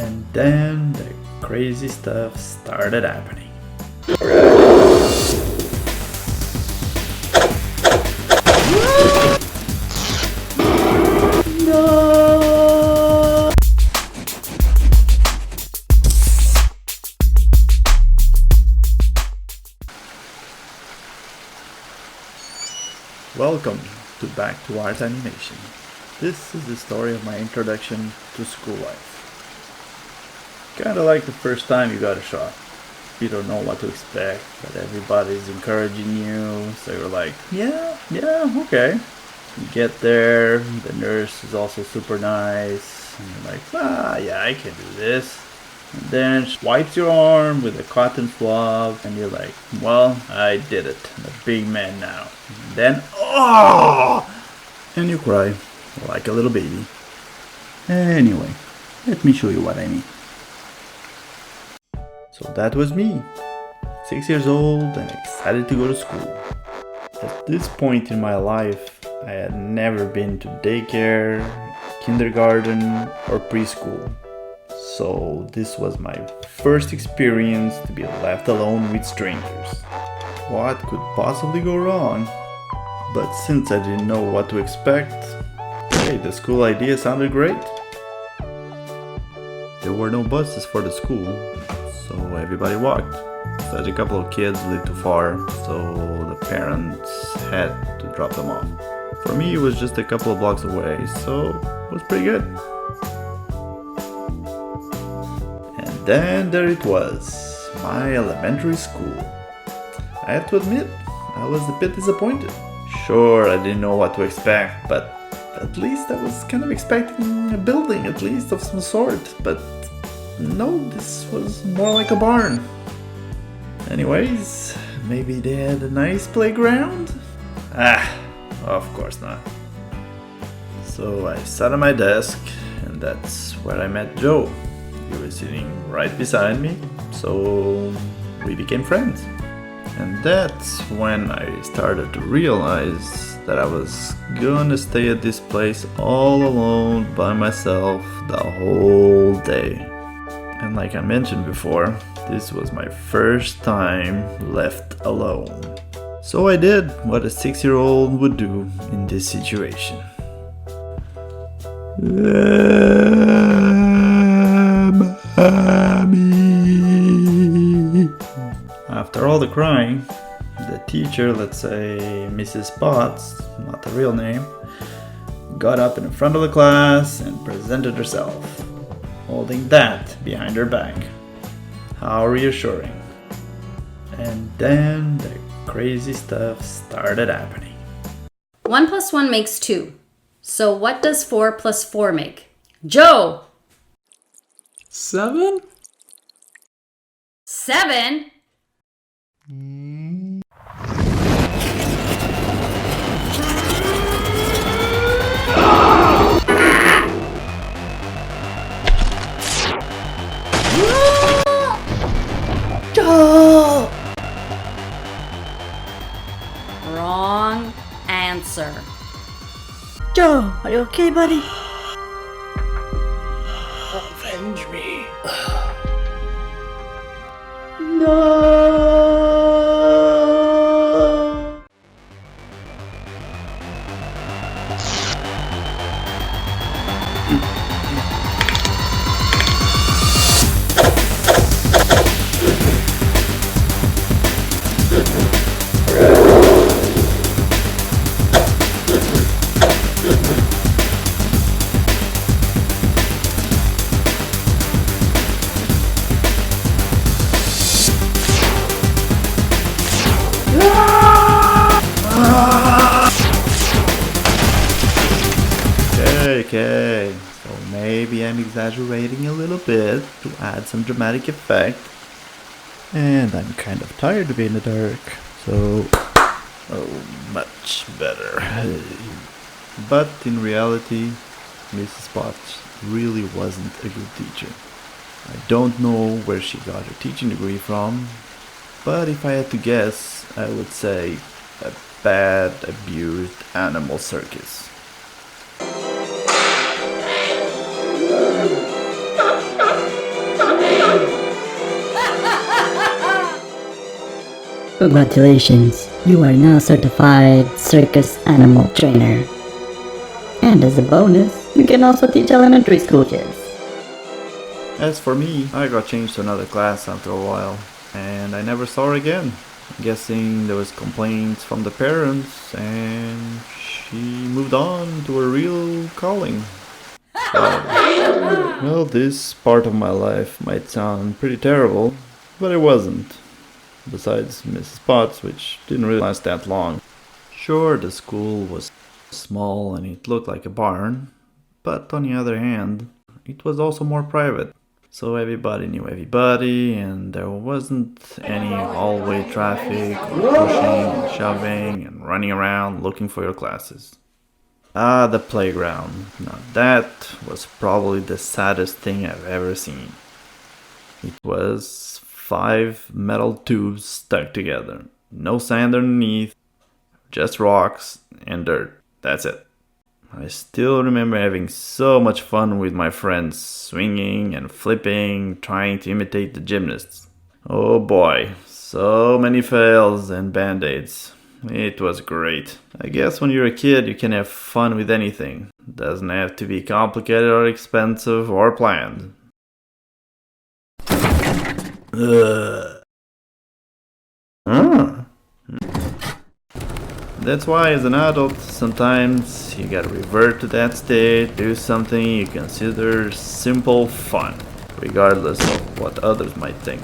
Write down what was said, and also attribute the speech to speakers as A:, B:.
A: And then the crazy stuff started happening. No! Welcome to Back to Art Animation. This is the story of my introduction to school life. Kinda like the first time you got a shot. You don't know what to expect, but everybody's encouraging you, so you're like, yeah, okay. You get there, the nurse is also super nice, and you're like, yeah, I can do this. And then she wipes your arm with a cotton swab, and you're like, well, I did it. I'm a big man now. And then, and you cry like a little baby. Anyway, let me show you what I mean. So that was me, 6 years old and excited to go to school. At this point in my life, I had never been to daycare, kindergarten or preschool. So this was my first experience to be left alone with strangers. What could possibly go wrong? But since I didn't know what to expect, hey, the school idea sounded great. There were no buses for the school, so everybody walked. Such a couple of kids lived too far, so the parents had to drop them off. For me, it was just a couple of blocks away, so it was pretty good. And then there it was, my elementary school. I have to admit, I was a bit disappointed. Sure, I didn't know what to expect, but at least I was kind of expecting a building, at least of some sort. But no, this was more like a barn. Anyways, maybe they had a nice playground? Of course not. So I sat at my desk, and that's where I met Joe. He was sitting right beside me, so we became friends. And that's when I started to realize that I was gonna stay at this place all alone by myself the whole day. And like I mentioned before, this was my first time left alone. So I did what a 6-year-old would do in this situation. Mommy. After all the crying, the teacher, let's say Mrs. Potts, not the real name, got up in front of the class and presented herself, holding that behind her back. How reassuring. And then the crazy stuff started happening.
B: 1 + 1 makes 2. So what does 4 + 4 make? Joe!
C: 7?
B: 7?
A: Joe!
B: Wrong answer.
A: Joe, are you okay, buddy?
C: Avenge me.
A: No! Okay, so maybe I'm exaggerating a little bit to add some dramatic effect. And I'm kind of tired to be in the dark, so much better. But in reality, Mrs. Potts really wasn't a good teacher. I don't know where she got her teaching degree from, but if I had to guess, I would say a bad, abused animal circus.
D: Congratulations, you are now certified circus animal trainer. And as a bonus, you can also teach elementary school kids.
A: As for me, I got changed to another class after a while, and I never saw her again. I'm guessing there was complaints from the parents, and she moved on to her real calling. Well, this part of my life might sound pretty terrible, but it wasn't. Besides Mrs. Potts, which didn't really last that long. Sure, the school was small and it looked like a barn, but on the other hand, it was also more private. So everybody knew everybody, and there wasn't any hallway traffic, pushing and shoving and running around looking for your classes. Ah, the playground. Now that was probably the saddest thing I've ever seen. It was 5 metal tubes stuck together. No sand underneath, just rocks and dirt. That's it. I still remember having so much fun with my friends, swinging and flipping, trying to imitate the gymnasts. Oh boy, so many fails and band-aids. It was great. I guess when you're a kid you can have fun with anything. Doesn't have to be complicated or expensive or planned. That's why as an adult, sometimes you gotta revert to that state, do something you consider simple fun, regardless of what others might think.